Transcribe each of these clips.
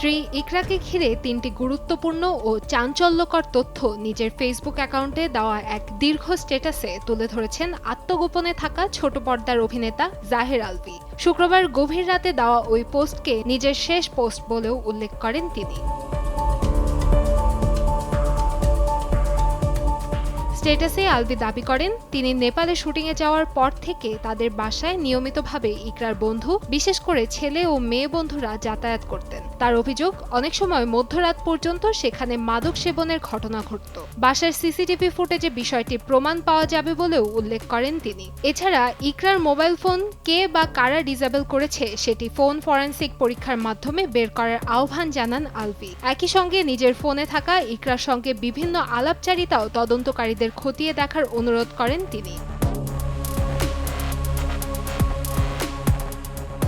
স্ত্রী ইকরাকে ঘিরে ৩টি গুরুত্বপূর্ণ ও চাঞ্চল্যকর তথ্য নিজের ফেসবুক অ্যাকাউন্টে দেওয়া এক দীর্ঘ স্ট্যাটাসে তুলে ধরেছেন আত্মগোপনে থাকা ছোট পর্দার অভিনেতা জাহের আলভী। শুক্রবার গভীর রাতে দেওয়া ওই পোস্টকে নিজের শেষ পোস্ট বলেও উল্লেখ করেন তিনি। স্ট্যাটাসে আলভী দাবি করেন, তিনি নেপালে শুটিংয়ে যাওয়ার পর থেকে তাদের বাসায় নিয়মিতভাবে ইকরার বন্ধু, বিশেষ করে ছেলে ও মেয়ে বন্ধুরা যাতায়াত করতেন। তার অভিযোগ, অনেক সময় মধ্যরাত পর্যন্ত সেখানে মাদক সেবনের ঘটনা ঘটত। বাসার সিসিটিভি ফুটেজে বিষয়টি প্রমাণ পাওয়া যাবে বলেও উল্লেখ করেন তিনি। এছাড়া ইকরার মোবাইল ফোন কে বা কারা ডিসেবল করেছে সেটি ফোন ফরেনসিক পরীক্ষার মাধ্যমে বের করার আহ্বান জানান আলভী। একই সঙ্গে নিজের ফোনে থাকা ইকরার সঙ্গে বিভিন্ন আলাপচারিতাও তদন্তকারীদের খতিয়ে দেখার অনুরোধ করেন তিনি।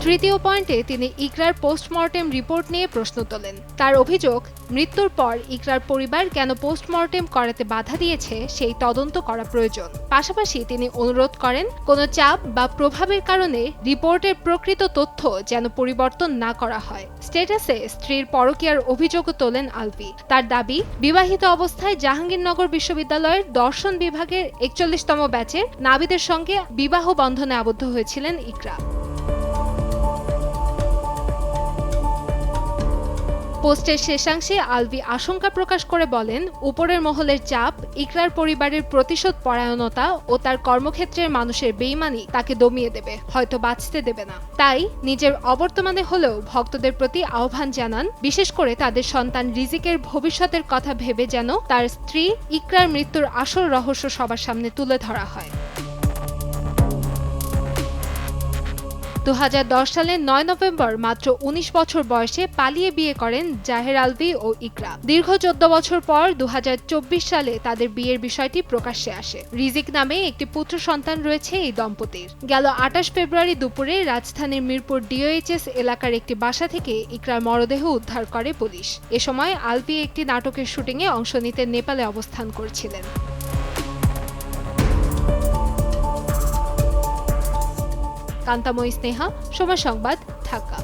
তৃতীয় পয়েন্টে তিনি ইকরার পোস্টমর্টেম রিপোর্ট নিয়ে প্রশ্ন তোলেন। তার অভিযোগ, মৃত্যুর পর ইকরার পরিবার কেন পোস্টমর্টেম করাতে বাধা দিয়েছে সেই তদন্ত করা প্রয়োজন। পাশাপাশি তিনি অনুরোধ করেন, কোনো চাপ বা প্রভাবের কারণে রিপোর্টের প্রকৃত তথ্য যেন পরিবর্তন না করা হয়। স্ট্যাটাসে স্ত্রীর পরকীয়ার অভিযোগও তোলেন আলভী। তার দাবি, বিবাহিত অবস্থায় জাহাঙ্গীরনগর বিশ্ববিদ্যালয়ের দর্শন বিভাগের ৪১তম ব্যাচের নাবিদের সঙ্গে বিবাহ বন্ধনে আবদ্ধ হয়েছিলেন ইকরা। পোস্টের শেষাংশে আলভী আশঙ্কা প্রকাশ করে বলেন, উপরের মহলের চাপ, ইকরার পরিবারের প্রতিশোধ পরায়ণতা ও তার কর্মক্ষেত্রের মানুষের বেইমানি তাকে দমিয়ে দেবে, হয়তো বাঁচতে দেবে না। তাই নিজের অবর্তমানে হলেও ভক্তদের প্রতি আহ্বান জানান, বিশেষ করে তাদের সন্তান রিজিকের ভবিষ্যতের কথা ভেবে যেন তার স্ত্রী ইকরার মৃত্যুর আসল রহস্য সবার সামনে তুলে ধরা হয়। ২০১০ সালের ৯ নভেম্বর মাত্র ১৯ বছর বয়সে পালিয়ে বিয়ে করেন জাহের আলভী ও ইকরা। দীর্ঘ ১৪ বছর পর ২০২৪ সালে তাদের বিয়ের বিষয়টি প্রকাশ্যে আসে। রিজিক নামে একটি পুত্র সন্তান রয়েছে এই দম্পতির। গেল ২৮ ফেব্রুয়ারি দুপুরে রাজধানীর মিরপুর ডিওএইচএস এলাকার একটি বাসা থেকে ইকরার মরদেহ উদ্ধার করে পুলিশ। এ সময় আলভী একটি নাটকের শুটিংয়ে অংশ নিতে নেপালে অবস্থান করছিলেন। কান্তাময়ী স্নেহা, সময় সংবাদ, ঢাকা।